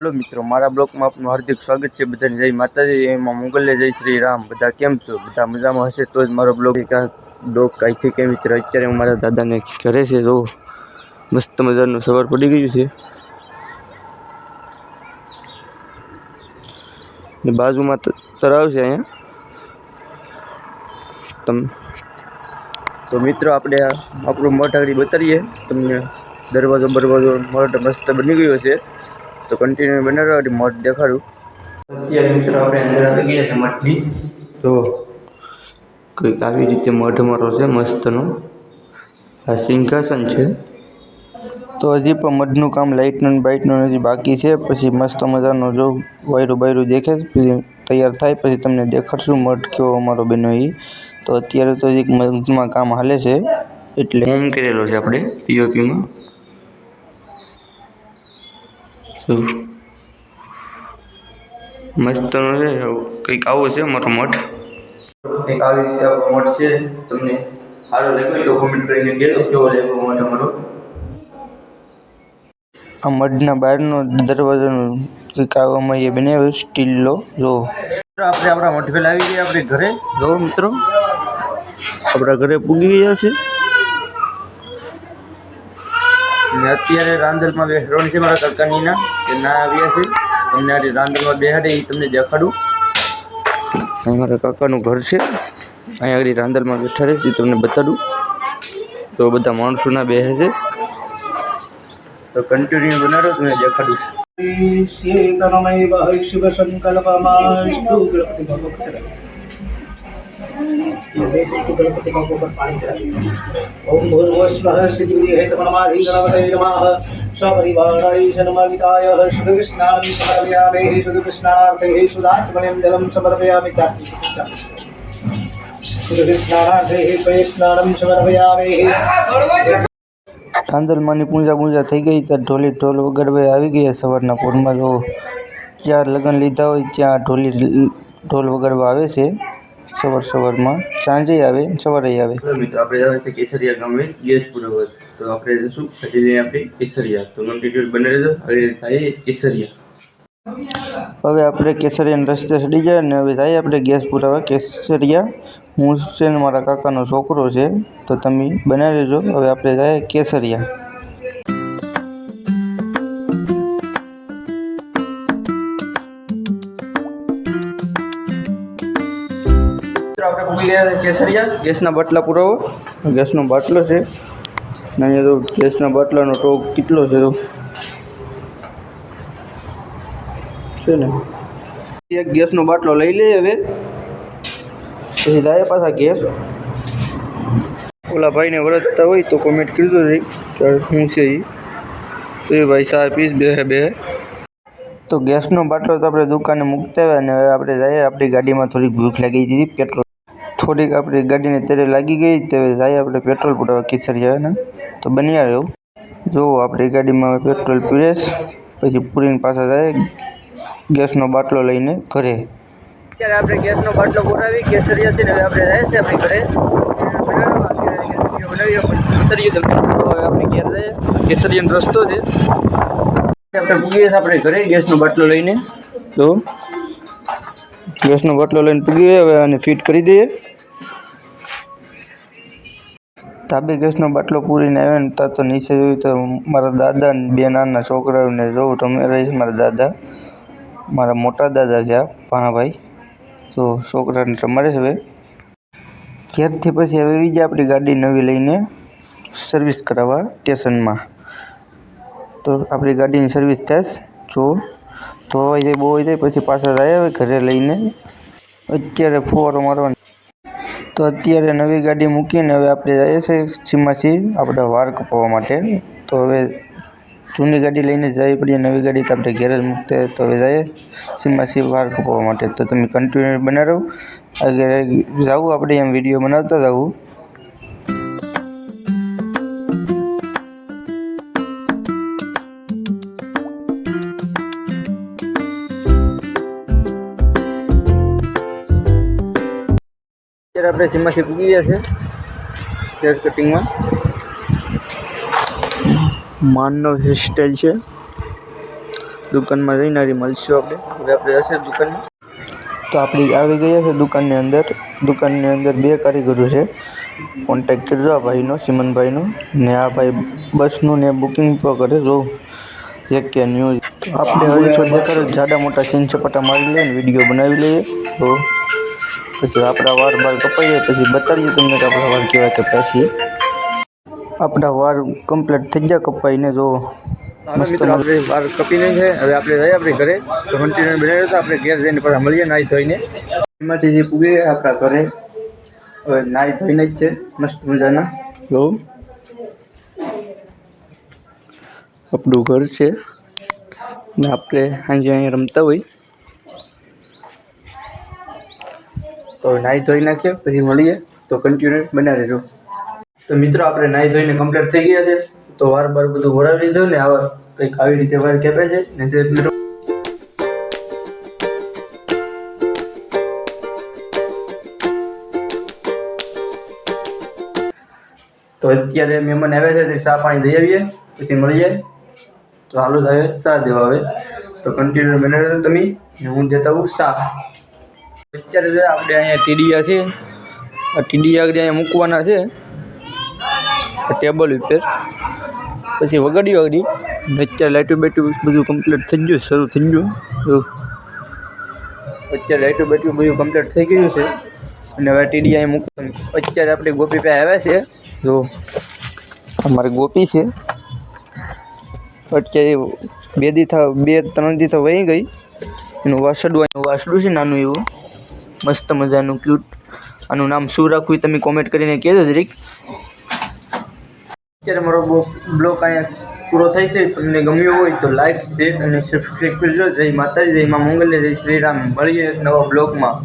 Hello मित्रों, मारा blog में आपનું हार्दिक स्वागत છે। બધાને જય માતાજી, એમાં મોગલે જય શ્રી રામ। બધા કેમ છો? બધા મજામાં હશે તો જ મારો બ્લોગ કાંઈથી કે મિત્ર અત્યારે હું મારા દાદાને ઘરે છે। જો મસ્ત મજાનું સવાર પડી ગયું છે ને બાજુમાં તળાવ છે અહીંયા। તો મિત્રો આપણે આપણું મઠ આગળ બતાવીએ તમને। દરવાજો મઠ મસ્ત બની ગયો છે, તો કન્ટિન્યુ બનાવો મઠ દેખાડું। અત્યારે મિત્રો આપણે અંદર આવી ગયા છે મઠની। તો કંઈક આવી રીતે મઠ મારો છે મસ્તનો। આ સિંહાસન છે। તો હજી પણ મઠનું કામ લાઇટનું બાઇટનું હજી બાકી છે। પછી મસ્ત મજાનો જો વાયરું બાયરું દેખે પછી તૈયાર થાય પછી તમને દેખાડશું મઠ કેવો અમારો બન્યો એ। તો અત્યારે તો હજી મઠમાં કામ હાલે છે, એટલે હોમ કરેલો છે આપણે પીઓપીમાં। મસ્તનો છે, કંઈક આવો છે અમારો મઠ। કંઈક આવી રીતે આપણો મઠ છે। તમને સારો લાગ્યો તો કોમેન્ટ કરીને કહેજો કેવો લાગ્યો મઠ અમારો। આ મઠના બહારનો દરવાજાનો કંઈક આવામાં એ બનાવ્યો સ્ટીલનો। જો આપણે આપણા મઠ પેલા આવી ગયા આપણે ઘરે। જો મિત્રો આપણા ઘરે પૂગી ગયા છે ને અત્યારે રાંદલમાં બેસવાનું છે મારા કાકાની ના આવ્યા છે। તમને આ રાંદલમાં બેહાડે એ તમને દેખાડું। અહીં મારા કાકાનું ઘર છે, અહીંયા આગળ રાંદલમાં બેઠા રહે એ તમને બતાડું। તો બધા માણસો ના બેસે છે, તો કન્ટિન્યુ બનાવો તમને દેખાડું। ओम भूर्भुवः स्वः सिद्धिर्हेतुमनमाधि गणपतये नमः सपरिवाराय जन्मविताय सुदविस्नानं समर्पयामि सुदविस्नानार्थे सुदात्मनं जलं समर्पयामि सुदविस्नानार्थे पयस्नानं समर्पयामि। રાંદલમાંની પૂજા થઈ ગઈ ત્યાં ઢોલ વગાડવા આવી ગયા સવારના પોરમાં। જો જ્યાં લગ્ન લીધા હોય ત્યાં ઢોલ વગાડવા આવે છે સવારમાં। સાંજે આવે સવારે આવે। મિત્રો આપણે જવાનું છે કેસરિયા ગામે ગેસ પુરાવા। તો આપણે જઈશું પછી આપણે કેસરિયા। તો કન્ટિન્યુ બને રહેજો। હવે થાય કેસરિયા। હવે આપણે કેસરિયાના રસ્તે ચડી ગયા ને હવે થાય આપણે ગેસ પુરાવા કેસરિયા। હું છે ને મારા કાકાનો છોકરો છે, તો તમે બનાવી લેજો। હવે આપણે જાય કેસરિયા। આપણે પૂરી ગયા કેસરિયા। ગેસના બાટલા પુરાવો, ગેસનો બાટલો છે ને અહીંયા તો ગેસના બાટલાનો ટોક કેટલો છે તો છે ને। એક ગેસનો બાટલો લઈ લઈએ હવે પછી જાય પાછા ઘેર। ઓલા ભાઈને વરસતા હોય તો કોમેન્ટ કરજો રહી શું છે એ, તો એ ભાઈ ચા પીસ બે। તો ગેસનો બાટલો તો આપણે દુકાને મૂકતા આવ્યા ને હવે આપણે જઈએ। આપણી ગાડીમાં થોડીક ભૂખ લાગી હતી, પેટ્રોલ થોડીક આપણી ગાડીને ત્યારે લાગી ગઈ, તો જાય આપણે પેટ્રોલ પુરાવા કેસરિયા ને। તો બન્યા રહ્યો। જો આપણી ગાડીમાં પેટ્રોલ પીરેશ પછી પૂરીને પાછા જાય ગેસનો બાટલો લઈને ઘરે। અત્યારે આપણે ગેસનો બાટલો પુરાવી કેસરિયાથી હવે આપણે જાય છે આપણી ઘરે આપણે ઘેર જઈએ। કેસરિયાનો રસ્તો છે, આપણે પૂગીએ છીએ આપણે ઘરે ગેસનો બાટલો લઈને। તો ગેસનો બાટલો લઈને પૂગીએ હવે આને ફિટ કરી દઈએ। તાબે ગેસનો બાટલો પૂરીને આવ્યો ને ત્યાં તો નીચે જોયું તો મારા દાદા ને બે નાના છોકરાઓને જોઉં રમે રહે છે। મારા દાદા મારા મોટા દાદા છે આ ભાણાભાઈ, તો છોકરાને રમાડે છે। હવે ઘેરથી પછી હવે આવી જાય આપણી ગાડી નવી લઈને સર્વિસ કરાવવા સ્ટેશનમાં। તો આપણી ગાડીની સર્વિસ થાય જો ધોવાઈ જાય બહુ જાય પછી પાછા જાય હવે ઘરે લઈને। અત્યારે ફુવારો મારવાનો, તો અત્યારે નવી ગાડી મૂકીને હવે આપણે જઈએ છીએ સીમાસી આપણે વાળ કપાવવા માટે। તો હવે જૂની ગાડી લઈને જવી પડીએ, નવી ગાડી તો આપણે ઘેર જ મૂકતા હોય। તો હવે જઈએ સીમાસી વાળ કપાવવા માટે। તો તમે કન્ટિન્યુ બનાવો, આગળ જાવું આપણે એમ વિડીયો બનાવતા જવું। અત્યારે આપણે સીમાથી પૂગી ગયા છે हेयर कटिंग में मानव हेयर स्टाइल है। દુકાનમાં જઈને હજી મળશું આપણે. હવે આપણે હશે દુકાનમાં. તો આપણે આવી ગયા છે દુકાનની અંદર. દુકાનની અંદર 2 કારીગરો છે. કોન્ટેક્ટ કરજો આ ભાઈનો, સિમનભાઈનો. ને આ ભાઈ બસનું ને બુકિંગ પણ કરે. જો કે ન્યૂઝ આપણે હવે તો દેખાડો જાડા મોટા સીન ચપાટા મારી લઈએ ને વિડીયો બનાવી લઈએ. તો પછી આપણા વાર કપાઈ જાય પછી બતાવીએ તમને કે આપણા વાર કેવા કપાય છે. આપણા વાર કમ્પ્લીટ થઈ ગયા કપાઈને. જો મિત્રો આપણે વાર કપી નહીં છે. હવે આપણે જઈએ આપણે ઘરે. તો કન્ટિન્યુ બનાવ્યો તો આપણે ઘેર જઈને પાછા મળીએ નાહી ધોઈને. એમાંથી જે પૂગે આપણા ઘરે હવે નાહી ધોઈને જ છે મસ્ત મજાના. જો આપણું ઘર છે ને આપણે અહીંયા રમતા હોય. તો નાહી ધોઈ નાખીએ પછી મળીએ. તો કન્ટિન્યુ બનાવી રહેજો. તો મિત્રો આપણે નાહી ધોઈને કમ્પ્લીટ થઈ ગયા છે. તો વાર બધું વરાવી લીધું ને આવા કંઈક આવી રીતે વાર કેપે છે ને મિત્રો. તો અત્યારે મહેમાન આવ્યા છે તે ચા પાણી દઈ આવીએ પછી મળીએ. તો હાલો જ આવે ચા દેવા આવે. તો કન્ટિન્યુ બનાવી તમે ને હું દેતા હું ચા. અત્યારે આપણે અહીંયા ટીડિયા છે. આ ટીડિયા આગળ અહીંયા મૂકવાના છે ટેબલ ઉપર. પછી વગાડી અત્યારે લાઇટું બેટું બધું કમ્પ્લીટ થઈ ગયું, શરૂ થઈ ગયું. અત્યારે લાઇટું બેટું બધું કમ્પ્લીટ થઈ ગયું છે અને હવે ટીડિયા અહીં મૂકવાનું. અત્યારે આપણે ગોપી પાસે આવ્યા છે. જો અમારે ગોપી છે. અત્યારે 2-3 દી તો વહી ગઈ. એનું વાસડું છે નાનું એવું મસ્ત મજાનું ક્યુટ. આનું નામ શું રાખવું તમે કોમેન્ટ કરીને કહેજો જરીક. અત્યારે મારો બ્લોગ અહીંયા પૂરો થાય છે. તમને ગમ્યો હોય તો લાઈક, શેર અને સબસ્ક્રાઈબ કરજો. જય માતાજી, જય મા મંગલ, જય શ્રી રામ. મળીએ નવા બ્લોગમાં.